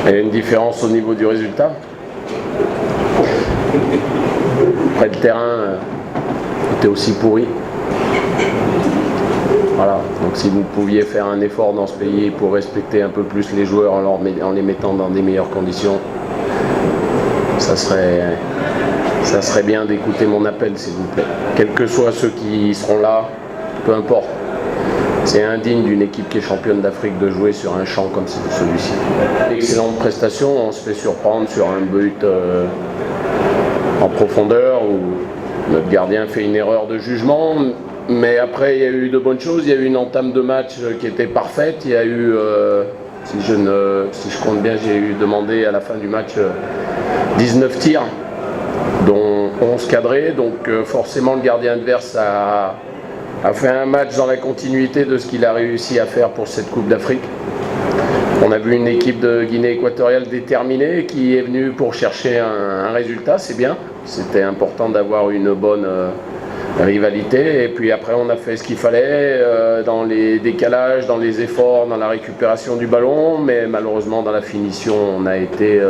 Il y a une différence au niveau du résultat. Après, le terrain était aussi pourri. Voilà, donc si vous pouviez faire un effort dans ce pays pour respecter un peu plus les joueurs en les mettant dans des meilleures conditions, ça serait bien d'écouter mon appel, s'il vous plaît. Quels que soient ceux qui seront là, peu importe. C'est indigne d'une équipe qui est championne d'Afrique de jouer sur un champ comme celui-ci. Excellente prestation, on se fait surprendre sur un but en profondeur où notre gardien fait une erreur de jugement. Mais après, il y a eu de bonnes choses. Il y a eu une entame de match qui était parfaite. Il y a eu, si je compte bien, j'ai eu demandé à la fin du match 19 tirs, dont 11 cadrés. Donc forcément, le gardien adverse a fait un match dans la continuité de ce qu'il a réussi à faire pour cette Coupe d'Afrique. On a vu une équipe de Guinée équatoriale déterminée qui est venue pour chercher un résultat, c'est bien. C'était important d'avoir une bonne rivalité. Et puis après, on a fait ce qu'il fallait dans les décalages, dans les efforts, dans la récupération du ballon. Mais malheureusement, dans la finition, on a été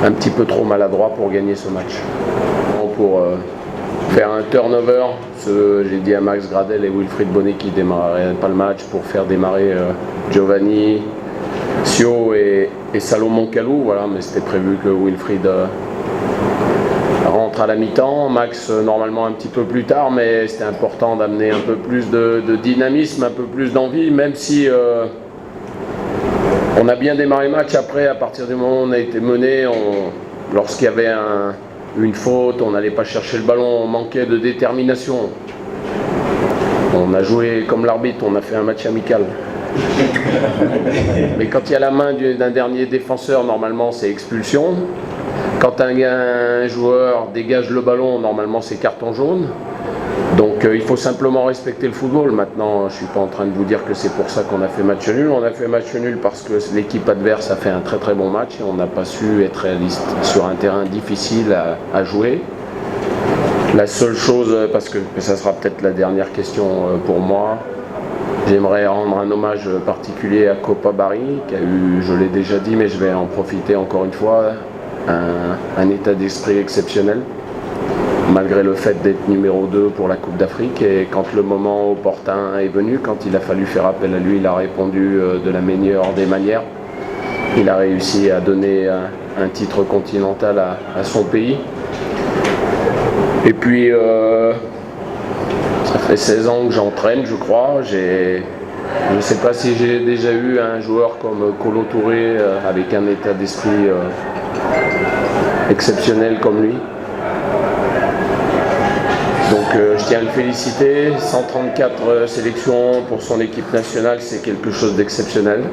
un petit peu trop maladroit pour gagner ce match. Pour faire un turnover, j'ai dit à Max Gradel et Wilfried Bonnet qui ne démarreraient pas le match pour faire démarrer Giovanni, Sio et Salomon Kalou, voilà, mais c'était prévu que Wilfried rentre à la mi-temps, Max normalement un petit peu plus tard, mais c'était important d'amener un peu plus de dynamisme, un peu plus d'envie, même si on a bien démarré le match. Après, à partir du moment où on a été mené, lorsqu'il y avait une faute, on n'allait pas chercher le ballon, on manquait de détermination. On a joué comme l'arbitre, on a fait un match amical. Mais quand il y a la main d'un dernier défenseur, normalement c'est expulsion. Quand un joueur dégage le ballon, normalement c'est carton jaune. Donc il faut simplement respecter le football. Maintenant, je ne suis pas en train de vous dire que c'est pour ça qu'on a fait match nul. On a fait match nul parce que l'équipe adverse a fait un très très bon match et on n'a pas su être réaliste sur un terrain difficile à jouer. La seule chose, parce que ça sera peut-être la dernière question pour moi, j'aimerais rendre un hommage particulier à Kopa Barry, qui a eu, je l'ai déjà dit, mais je vais en profiter encore une fois, un état d'esprit exceptionnel, malgré le fait d'être numéro 2 pour la Coupe d'Afrique. Et quand le moment opportun est venu, quand il a fallu faire appel à lui, il a répondu de la meilleure des manières. Il a réussi à donner un titre continental à son pays. Et puis, ça fait 16 ans que j'entraîne, je crois. Je ne sais pas si j'ai déjà eu un joueur comme Kolo Touré avec un état d'esprit exceptionnel comme lui. Donc je tiens à le féliciter. 134 sélections pour son équipe nationale, c'est quelque chose d'exceptionnel.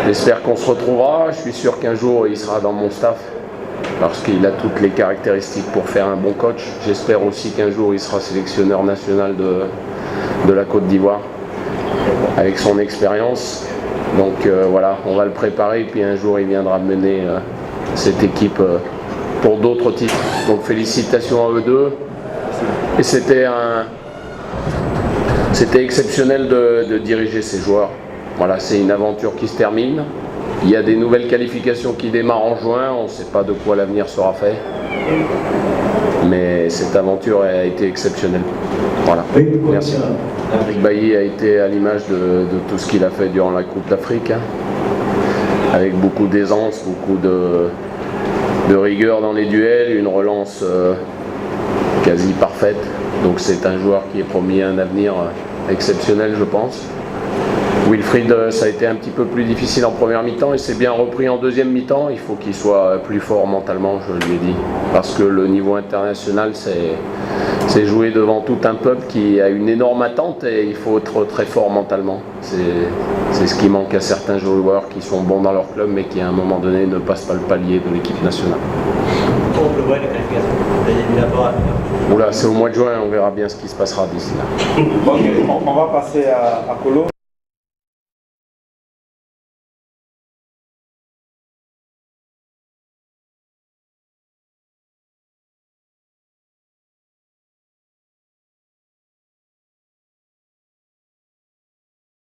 J'espère qu'on se retrouvera. Je suis sûr qu'un jour il sera dans mon staff parce qu'il a toutes les caractéristiques pour faire un bon coach. J'espère aussi qu'un jour il sera sélectionneur national de la Côte d'Ivoire avec son expérience. Donc voilà, on va le préparer et puis un jour il viendra mener cette équipe pour d'autres titres. Donc félicitations à eux deux. Et c'était exceptionnel de diriger ces joueurs. Voilà, c'est une aventure qui se termine. Il y a des nouvelles qualifications qui démarrent en juin. On ne sait pas de quoi l'avenir sera fait. Mais cette aventure a été exceptionnelle. Voilà, merci. Eric Bailly a été à l'image de tout ce qu'il a fait durant la Coupe d'Afrique, hein, avec beaucoup d'aisance, beaucoup de rigueur dans les duels, une relance quasi parfaite. Donc c'est un joueur qui est promis un avenir exceptionnel, je pense. Wilfried, ça a été un petit peu plus difficile en première mi-temps et s'est bien repris en deuxième mi-temps. Il faut qu'il soit plus fort mentalement, je lui ai dit. Parce que le niveau international, c'est jouer devant tout un peuple qui a une énorme attente et il faut être très fort mentalement. C'est ce qui manque à certains joueurs qui sont bons dans leur club mais qui à un moment donné ne passent pas le palier de l'équipe nationale. Quand on peut voir les qualifications, vous avez mis d'abord à... Oula, c'est au mois de juin, on verra bien ce qui se passera d'ici là. On va passer à Kolo.